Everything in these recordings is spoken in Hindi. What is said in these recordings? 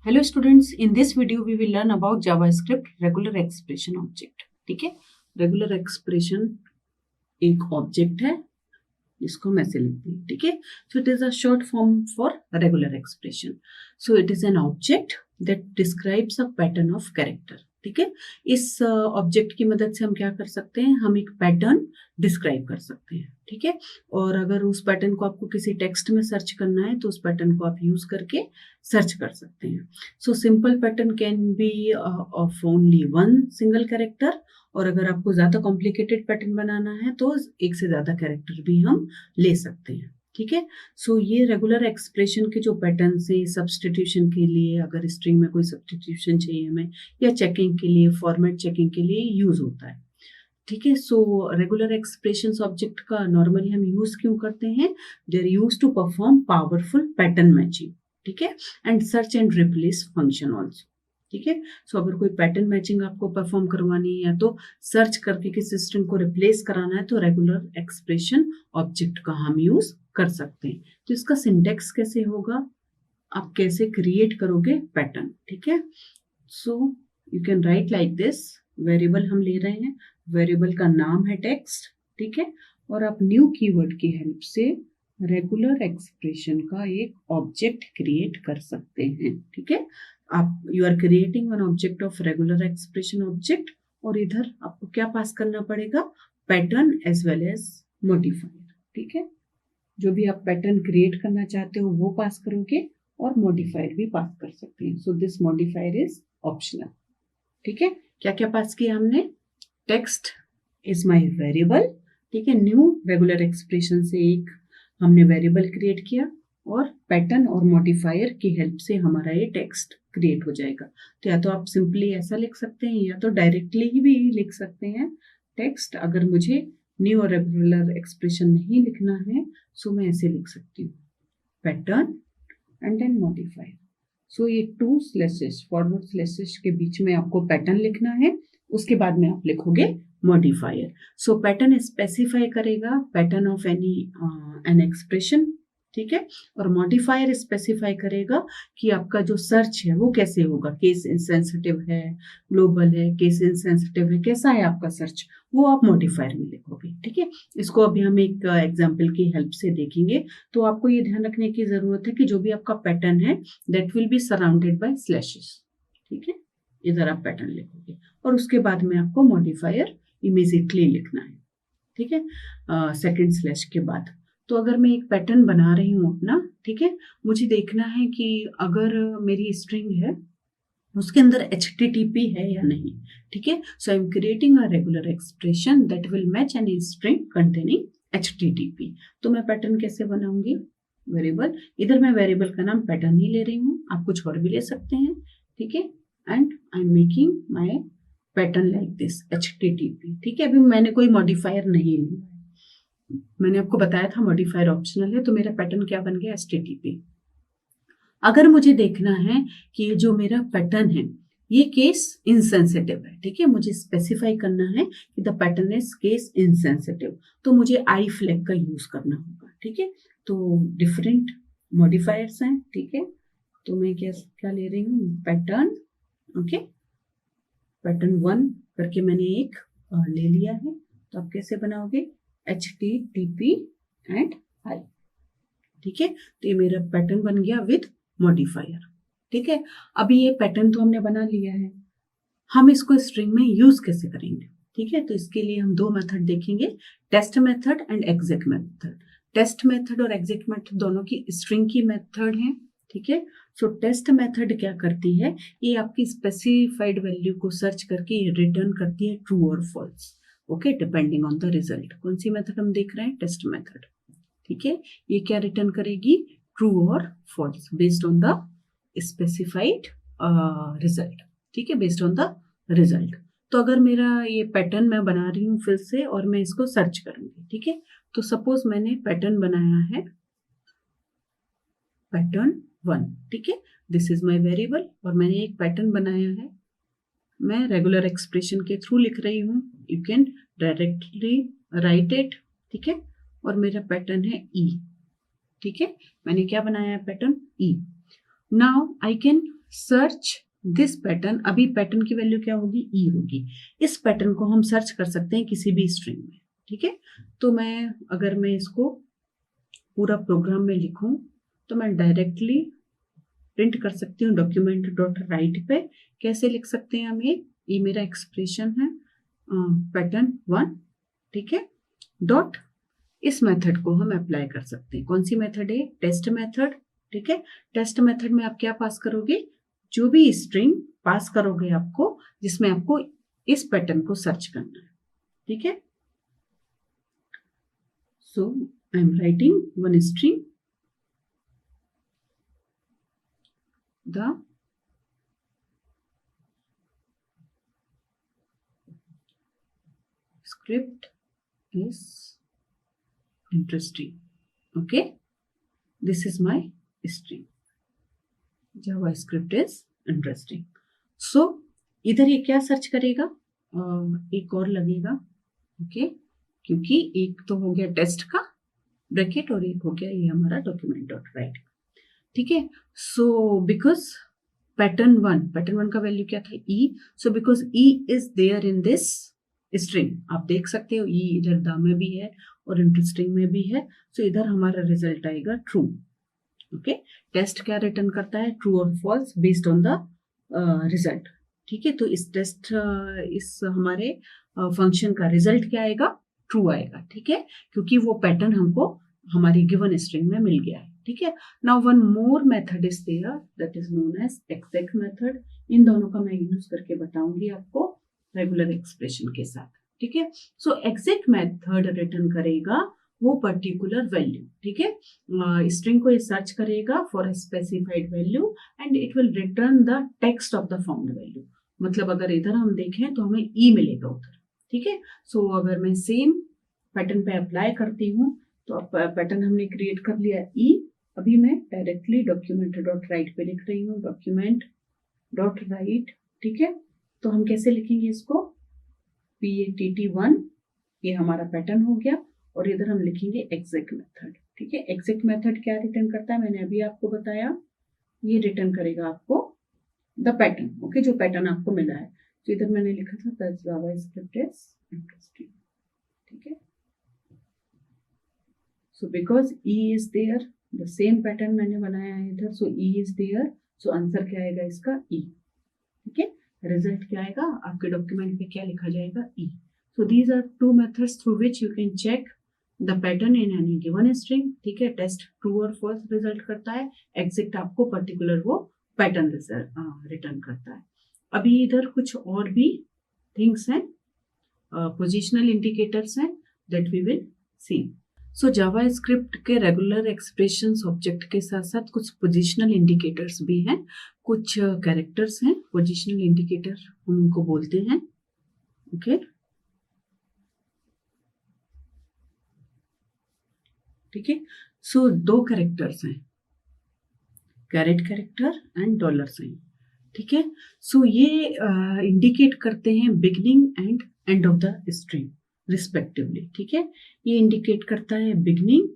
Hello students, in this video we will learn about JavaScript regular expression object. ठीक है, रेगुलर एक्सप्रेशन एक ऑब्जेक्ट है जिसको मैं ऐसे लिखती हूँ। ठीक है, so it is a short form for regular expression. So it is an object that describes a pattern of character. ठीक है, इस ऑब्जेक्ट की मदद से हम क्या कर सकते हैं, हम एक पैटर्न डिस्क्राइब कर सकते हैं। ठीक है, और अगर उस पैटर्न को आपको किसी टेक्स्ट में सर्च करना है तो उस पैटर्न को आप यूज करके सर्च कर सकते हैं। So simple pattern can be of only one single character, और अगर आपको ज्यादा कॉम्प्लिकेटेड पैटर्न बनाना है तो एक से ज्यादा कैरेक्टर भी हम ले सकते हैं। ठीक है, सो ये रेगुलर एक्सप्रेशन के जो पैटर्न है, सब्सटीट्यूशन के लिए, अगर स्ट्रिंग में कोई सब्सटीट्यूशन चाहिए हमें, या चेकिंग के लिए, फॉर्मेट चेकिंग के लिए यूज होता है। ठीक है, सो रेगुलर एक्सप्रेशंस ऑब्जेक्ट का नॉर्मली हम यूज क्यों करते हैं? They are use to perform powerful pattern matching. ठीक है, and search and replace function also. ठीक है, सो अगर कोई पैटर्न मैचिंग आपको परफॉर्म करवानी है या तो सर्च करके किसी स्ट्रिंग को रिप्लेस कराना है तो रेगुलर एक्सप्रेशन ऑब्जेक्ट का हम यूज कर सकते हैं। तो इसका सिंटेक्स कैसे होगा, आप कैसे क्रिएट करोगे पैटर्न? ठीक है, so you can write like this. Variable हम ले रहे हैं, वेरिएबल का नाम है टेक्स्ट। ठीक है, और आप न्यू कीवर्ड की हेल्प से रेगुलर एक्सप्रेशन का एक ऑब्जेक्ट क्रिएट कर सकते हैं। ठीक है, आप you are creating one object of regular expression object, और इधर आपको क्या पास करना पड़ेगा? Pattern as well as modifier. ठीक है, जो भी आप पैटर्न क्रिएट करना चाहते हो वो पास करोगे, और मॉडिफायर भी पास कर सकते हैं। So this modifier is optional. ठीक है, क्या क्या पास किया हमने? Text is my variable. ठीक है, न्यू रेगुलर एक्सप्रेशन से एक हमने वेरिएबल क्रिएट किया, और पैटर्न और मॉडिफायर की हेल्प से हमारा ये टेक्स्ट क्रिएट हो जाएगा। तो या तो आप सिंपली ऐसा लिख सकते हैं, या तो डायरेक्टली भी लिख सकते हैं टेक्स्ट। अगर मुझे न्यू और रेगुलर एक्सप्रेशन नहीं लिखना है सो मैं ऐसे लिख सकती हूँ, पैटर्न एंड देन मॉडिफायर। सो ये टू स्लैशेस, फॉरवर्ड स्लैशेस के बीच में आपको पैटर्न लिखना है, उसके बाद में आप लिखोगे मॉडिफायर। सो पैटर्न स्पेसिफाई करेगा पैटर्न ऑफ एन एक्सप्रेशन। ठीक है, और मॉडिफायर स्पेसिफाई करेगा कि आपका जो सर्च है वो कैसे होगा, केस इंसेंसिटिव है, ग्लोबल है, केस इंसेंसिटिव है, कैसा है आपका सर्च, वो आप मॉडिफायर में लिखोगे। ठीक है, इसको अभी हम एक एग्जाम्पल की हेल्प से देखेंगे। तो आपको ये ध्यान रखने की जरूरत है कि जो भी आपका पैटर्न है that will be surrounded by slashes. ठीक है, इधर आप पैटर्न लिखोगे और उसके बाद में आपको मॉडिफायर इमीडिएटली लिखना है। ठीक है, सेकंड स्लैश के बाद। तो अगर मैं एक पैटर्न बना रही हूँ अपना, ठीक है, मुझे देखना है कि अगर मेरी स्ट्रिंग है उसके अंदर HTTP है या नहीं। ठीक है, so I am creating a regular expression that will match an string containing HTTP। तो मैं पैटर्न कैसे बनाऊंगी? वेरिएबल, इधर मैं वेरिएबल का नाम पैटर्न ही ले रही हूँ, आप कुछ और भी ले सकते हैं। ठीक है, and I am making my pattern like this HTTP। ठीक है, अभी मैंने कोई मॉडिफायर नहीं लिया, मैंने आपको बताया था मॉडिफायर ऑप्शनल है, तो मेरा पैटर्न क्या बन गया? HTTP। अगर मुझे देखना है कि जो मेरा पैटर्न है ये केस इनसेंसिटिव है, ठीक है, मुझे स्पेसिफाई करना है कि the pattern is case insensitive, तो मुझे आई फ्लैग का यूज करना होगा। ठीक है, तो डिफरेंट मॉडिफायर्स हैं। ठीक है, तो मैं क्या ले रही हूँ? पैटर्न। ओके, पैटर्न 1 करके मैंने एक ले लिया है। तो आप कैसे बनाओगे? HTTP and I. ठीक है, तो ये मेरा पैटर्न बन गया विद मॉडिफायर। ठीक है, अभी ये पैटर्न तो हमने बना लिया है, हम इसको स्ट्रिंग में यूज कैसे करेंगे? ठीक है, तो इसके लिए हम दो मेथड देखेंगे, test method and exit method. Test method और एग्जिट मेथड दोनों की स्ट्रिंग की मेथड है। ठीक है, सो टेस्ट मेथड क्या करती है, ये आपकी स्पेसिफाइड वैल्यू को सर्च करके ये रिटर्न करती है ट्रू और false. Okay, depending on the result. कौन सी मेथड हम देख रहे हैं? Test method. ठीक है, ये क्या रिटर्न करेगी? ट्रू और false based on the specified result. ठीक है, बेस्ड ऑन द रिजल्ट। तो अगर मेरा ये पैटर्न मैं बना रही हूँ फिर से और मैं इसको सर्च करूंगी, ठीक है, तो सपोज मैंने पैटर्न बनाया है पैटर्न 1। ठीक है, दिस इज माय वेरिएबल और मैंने एक पैटर्न बनाया है, मैं रेगुलर एक्सप्रेशन के थ्रू लिख रही हूँ, you can directly right it. ठीक है, और मेरा पैटर्न है ई। ठीक है, मैंने क्या बनाया है? Pattern E. Now I can search this pattern, अभी पैटर्न की वैल्यू क्या होगी, ई होगी। इस पैटर्न को हम सर्च कर सकते हैं किसी भी स्ट्रिंग में, ठीक है। तो अगर मैं इसको पूरा प्रोग्राम में लिखूं तो मैं डायरेक्टली प्रिंट कर सकती हूँ डॉक्यूमेंट डॉट राइट पे। कैसे लिख सकते हैं हम, ये मेरा एक्सप्रेशन है पैटर्न 1, ठीक है। डॉट, इस मेथड को हम अप्लाई कर सकते हैं। कौन सी मेथड है, टेस्ट मेथड, ठीक है। टेस्ट मेथड में आप क्या पास करोगे, जो भी स्ट्रिंग पास करोगे आपको, जिसमें आपको इस पैटर्न को सर्च करना है, ठीक है। So I am writing one string, the script is interesting, okay, this is my string, JavaScript is interesting. So इधर ये क्या सर्च करेगा, एक और लगेगा, ओके, क्योंकि एक तो हो गया टेस्ट का ब्रैकेट और एक हो गया ये हमारा डॉक्यूमेंट डॉट राइट, ठीक है। सो बिकॉज पैटर्न वन का वैल्यू क्या था, e, so because e is there in this string, आप देख सकते हो ई इधर द में भी है और इंटरेस्टिंग में भी है, सो इधर हमारा रिजल्ट आएगा ट्रू, ओके। टेस्ट क्या रिटर्न करता है, ट्रू और false based on the result, ठीक है। तो इस हमारे फंक्शन का रिजल्ट क्या आएगा, ट्रू आएगा, ठीक है, क्योंकि वो पैटर्न हमको हमारी गिवन स्ट्रिंग में मिल गया है, ठीक है। Now one more method is there that is known as exec method. इन दोनों का मैं यूज करके बताऊंगी आपको रेगुलर एक्सप्रेशन के साथ, ठीक है। सो एक्सेक मेथड रिटर्न करेगा वो पर्टिकुलर वैल्यू, ठीक है। स्ट्रिंग को ये सर्च करेगा for a specified value and it will return the text of the found value. मतलब अगर इधर हम देखें तो हमें ई मिलेगा उधर, ठीक है। सो अगर मैं सेम पैटर्न पे अप्लाई करती हूँ तो पैटर्न हमने क्रिएट कर लिया ई, अभी मैं डायरेक्टली डॉक्यूमेंट डॉट राइट पे लिख रही हूँ, डॉक्यूमेंट डॉट राइट, ठीक है। तो हम कैसे लिखेंगे इसको, PATT1, ये हमारा पैटर्न हो गया, और इधर हम लिखेंगे एक्सेक मेथड, ठीक है। एक्सेक मेथड क्या रिटर्न करता है, मैंने अभी आपको बताया, ये रिटर्न करेगा आपको द पैटर्न, ओके, जो पैटर्न आपको मिला है। तो इधर मैंने लिखा था JavaScript is interesting, ठीक है। So because e is there, the same pattern मैंने बनाया है इधर, so e is there, so answer क्या आएगा इसका, ई, ठीक है। रिजल्ट क्या आएगा, आपके डॉक्यूमेंट पे क्या लिखा जाएगा, e. So these are two methods through which you can check the pattern in any given string, ठीक है। टेस्ट ट्रू और फॉल्स रिजल्ट करता है, एग्जैक्ट आपको पर्टिकुलर वो पैटर्न रिटर्न करता है। अभी इधर कुछ और भी थिंग्स हैं, पोजिशनल इंडिकेटर्स हैं, that we will see. So JavaScript के रेगुलर एक्सप्रेशंस ऑब्जेक्ट के साथ साथ कुछ पोजिशनल इंडिकेटर्स भी हैं, कुछ कैरेक्टर्स हैं, पोजिशनल इंडिकेटर हम उनको बोलते हैं, ओके, ठीक है। सो दो कैरेक्टर्स हैं, caret character and dollar sign, ठीक है। सो ये इंडिकेट करते हैं beginning and end of the string respectively, ठीक है। ये इंडिकेट करता है बिगनिंग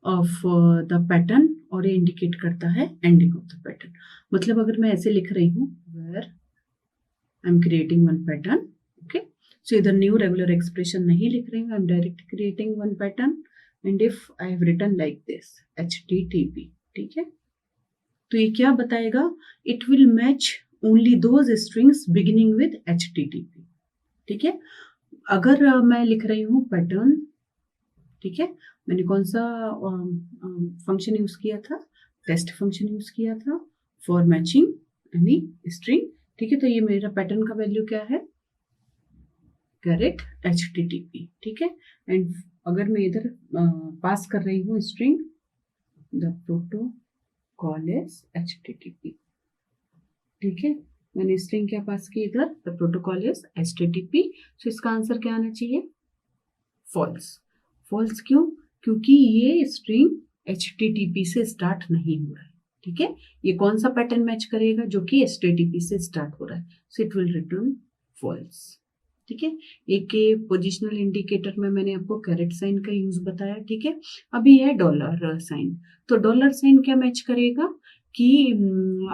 ऑफ द पैटर्न और ये इंडिकेट करता है एंडिंग ऑफ द पैटर्न। मतलब अगर मैं ऐसे लिख रही हूँ, where I am creating one pattern, okay, so इधर न्यू रेगुलर एक्सप्रेशन नहीं लिख रही हूँ, I am direct creating one pattern and if I have written like this HTTP, ठीक है, तो ये क्या बताएगा, it will match only those strings beginning with HTTP, ठीक है। अगर मैं लिख रही हूँ पैटर्न, ठीक है, मैंने कौन सा फंक्शन यूज किया था, टेस्ट फंक्शन यूज किया था फॉर मैचिंग एनी स्ट्रिंग, ठीक है। तो ये मेरा पैटर्न का वैल्यू क्या है, कैरेट HTTP, ठीक है। एंड अगर मैं इधर पास कर रही हूँ string, the protocol is HTTP, ठीक है। मैंने स्ट्रिंग क्या पास की इधर, द प्रोटोकॉल इज HTTP, सो इसका आंसर क्या आना चाहिए, फॉल्स। फॉल्स क्यों, क्योंकि ये स्ट्रिंग HTTP से स्टार्ट नहीं हो रहा है, ठीक है। ये कौन सा पैटर्न मैच करेगा, जो कि HTTP से स्टार्ट हो रहा है, so it will return false, ठीक है। एक पोजिशनल इंडिकेटर में मैंने आपको कैरेट साइन का यूज बताया, ठीक है। अभी है डॉलर साइन, तो डॉलर साइन क्या मैच करेगा, कि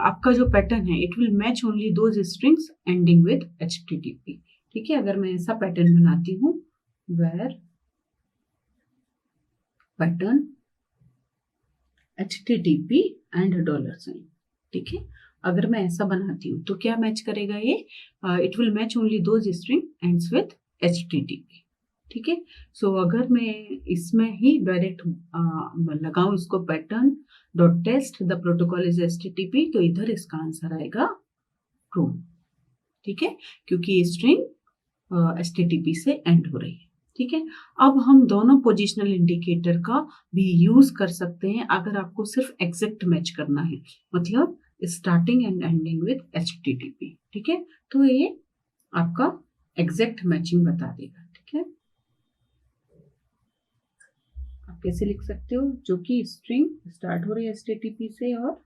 आपका जो पैटर्न है it will match only those strings ending with HTTP। ठीक है, अगर मैं ऐसा पैटर्न बनाती हूँ वेयर पैटर्न HTTP एंड $, ठीक है, अगर मैं ऐसा बनाती हूँ तो क्या मैच करेगा ये, it will match only those string ends with HTTP। ठीक है, सो अगर मैं इसमें ही डायरेक्ट लगाऊं इसको pattern dot test the protocol is HTTP, तो इधर इसका आंसर आएगा ट्रू। ठीक है, क्योंकि ये स्ट्रिंग HTTP से एंड हो रही है। ठीक है, अब हम दोनों पोजिशनल इंडिकेटर का भी यूज कर सकते हैं अगर आपको सिर्फ एग्जैक्ट मैच करना है, मतलब starting and ending with HTTP। ठीक है, तो ये आपका एग्जैक्ट मैचिंग बता देगा। ठीक है, आप कैसे लिख सकते हो, जो कि स्ट्रिंग स्टार्ट हो रही है HTTP से और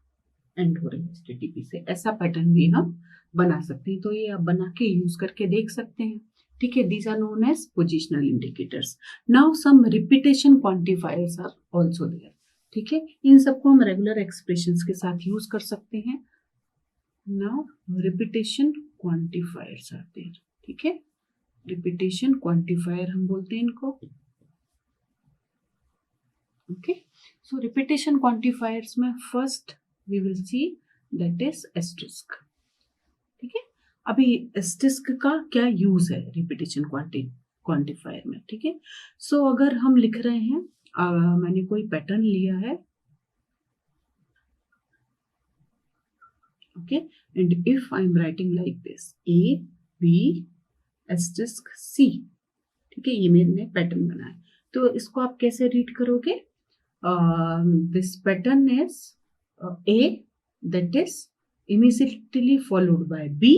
एंड हो रही है HTTP से, ऐसा पैटर्न भी हम बना सकते हैं। तो ये आप बना के यूज करके देख सकते हैं। ठीक है, these are known as positional indicators. Now some repetition quantifiers are also there. ठीक है, इन सबको हम रेगुलर एक्सप्रेशंस के साथ यूज कर सकते हैं। Now repetition quantifiers are there. ठीक है, repetition quantifier हम बोलते हैं इनको। ओके, सो repetition quantifiers में first we will see that is asterisk। ठीक है, अभी asterisk का क्या यूज है रिपीटेशन क्वांटिफायर में। ठीक है, सो अगर हम लिख रहे हैं, मैंने कोई पैटर्न लिया है, okay, and if I am writing like this A B asterisk C। ठीक है, ये मैंने पैटर्न बनाया, तो इसको आप कैसे रीड करोगे, this pattern is A that is immediately followed by B,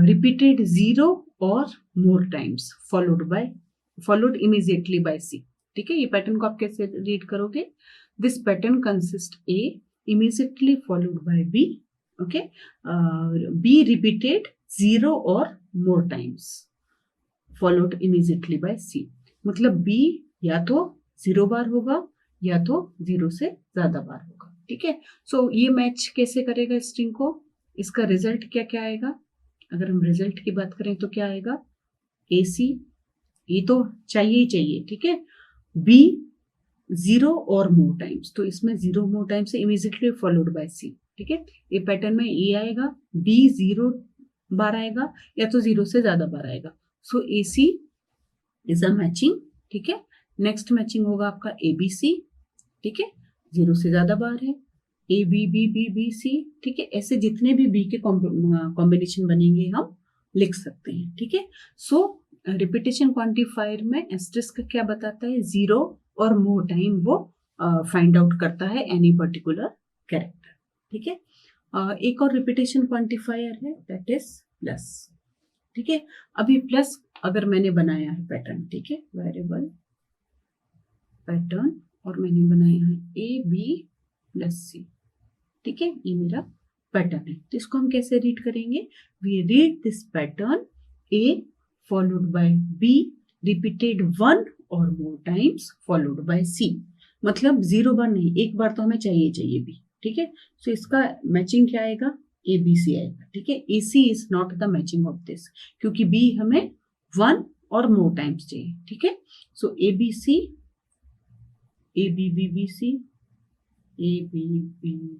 repeated 0 or more times followed immediately by C। ठीक है, ये पैटर्न को आप कैसे रीड करोगे, this pattern consist A immediately followed by B, okay, B repeated 0 or more times followed immediately by C। मतलब B या तो 0 बार होगा या तो 0 से ज्यादा बार होगा। ठीक है, सो ये मैच कैसे करेगा स्ट्रिंग को, इसका रिजल्ट क्या क्या आएगा, अगर हम रिजल्ट की बात करें तो क्या आएगा, AC, ये तो चाहिए ही चाहिए। ठीक है, B 0 और मोर टाइम्स, तो इसमें 0 मोर टाइम्स से इमीडिएटली फॉलोड बाय C। ठीक है, ये पैटर्न में A आएगा, B 0 बार आएगा या तो 0 से ज्यादा बार आएगा, सो AC इज अ मैचिंग। ठीक है, नेक्स्ट मैचिंग होगा आपका ABC। ठीक है, 0 से ज्यादा बार है, ABBBBC। ठीक है, ऐसे जितने भी B के कॉम्बिनेशन बनेंगे हम लिख सकते हैं। ठीक है, सो रिपीटेशन क्वांटिफायर में एस्टेरिस्क क्या बताता है, 0 और मोर टाइम वो फाइंड आउट करता है एनी पर्टिकुलर कैरेक्टर। ठीक है, एक और रिपीटेशन क्वांटिफायर है दैट इज प्लस। ठीक है, अभी प्लस अगर मैंने बनाया है पैटर्न, ठीक है, वेरिएबल पैटर्न, और मैंने बनाया है AB + C। ठीक है, ये मेरा पैटर्न है, तो इसको हम कैसे रीड करेंगे, we read this pattern A followed by B repeated 1 or more times followed by C। मतलब 0 बार नहीं, एक बार तो हमें चाहिए B। ठीक है, सो इसका मैचिंग क्या आएगा, ABC आएगा। ठीक है, AC is not the matching of this, क्योंकि B हमें 1 और मोर टाइम्स चाहिए। ठीक है, सो ABC ABBBC ABBBBC।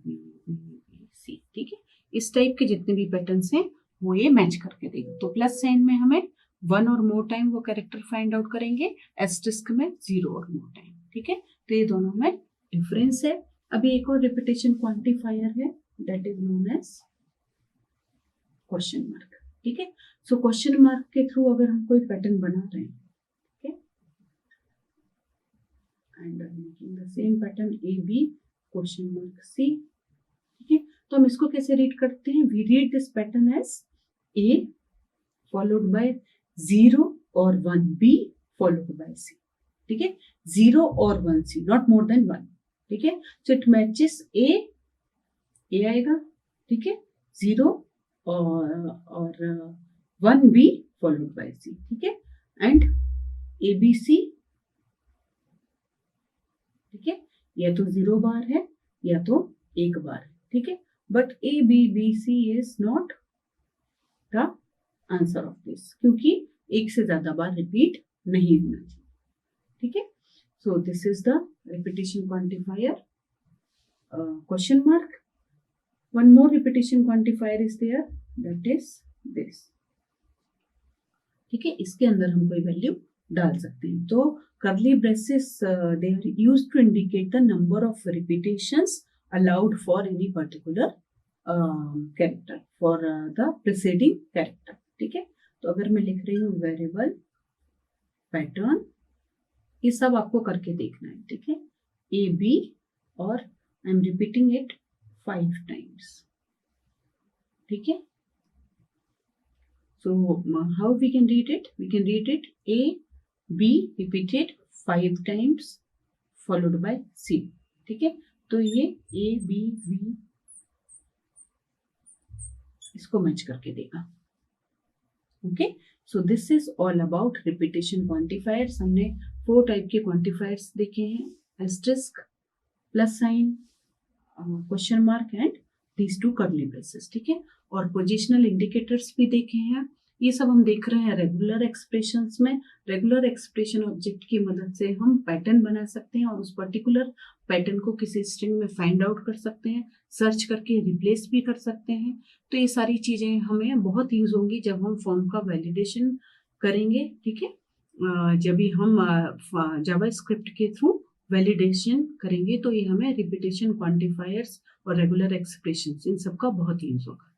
ठीक है, इस टाइप के जितने भी पैटर्न्स हैं वो ये मैच करके देगा। तो प्लस साइन में हमें 1 और मोर टाइम वो कैरेक्टर फाइंड आउट करेंगे, एस्टेरिस्क में 0 और मोर टाइम। ठीक है, तो ये दोनों में डिफरेंस है। अभी एक और रिपीटेशन क्वांटिफायर है that is known as question mark. ठीक है, सो क्वेश्चन मार्क के थ्रू अगर हम कोई पैटर्न बना रहे हैं, ठीक है, and making the same pattern AB question mark C। ठीक है, तो हम इसको कैसे रीड करते हैं, we read this pattern as A followed by 0 or 1 B followed by C। ठीक है, 0 or 1 C, not more than 1। ठीक है, सो इट मैचेस A आएगा। ठीक है, 0 or 1 B followed by C। ठीक है, एंड ABC, ठीक है, या तो 0 बार है या तो एक बार, ठीक है, but A B B C is not the answer of this, क्योंकि एक से ज्यादा बार रिपीट नहीं होना चाहिए, ठीक है। So this is the repetition quantifier, question mark. One more repetition quantifier is there, that is this, ठीक है। इसके अंदर हम कोई वैल्यू डाल सकते हैं। तो curly braces they are used to indicate the number of repetitions allowed for any particular character, for the preceding character, ठीक है। तो अगर मैं लिख रही हूँ वेरिएबल पैटर्न, ये सब आपको करके देखना है, ठीक है। ए बी और I am repeating it 5 times, ठीक है। So how we can read it? We can read it A, B repeated 5 times followed by C, ठीक है। तो ये A, B, B इसको मैच करके देगा, okay. So this is all about repetition quantifiers. हमने 4 टाइप के क्वांटिफायर्स देखे हैं, asterisk, plus sign, question mark and these 2 curly braces, ठीक है। और पोजिशनल इंडिकेटर्स भी देखे हैं। ये सब हम देख रहे हैं रेगुलर एक्सप्रेशंस में। रेगुलर एक्सप्रेशन ऑब्जेक्ट की मदद से हम पैटर्न बना सकते हैं और उस पर्टिकुलर पैटर्न को किसी स्ट्रिंग में फाइंड आउट कर सकते हैं, सर्च करके रिप्लेस भी कर सकते हैं। तो ये सारी चीजें हमें बहुत यूज होंगी जब हम फॉर्म का वैलिडेशन करेंगे, ठीक है। जब भी हम जावास्क्रिप्ट के थ्रू वैलिडेशन करेंगे तो ये हमें रिपीटेशन क्वांटिफायर्स और रेगुलर एक्सप्रेशंस इन सब का बहुत यूज होगा।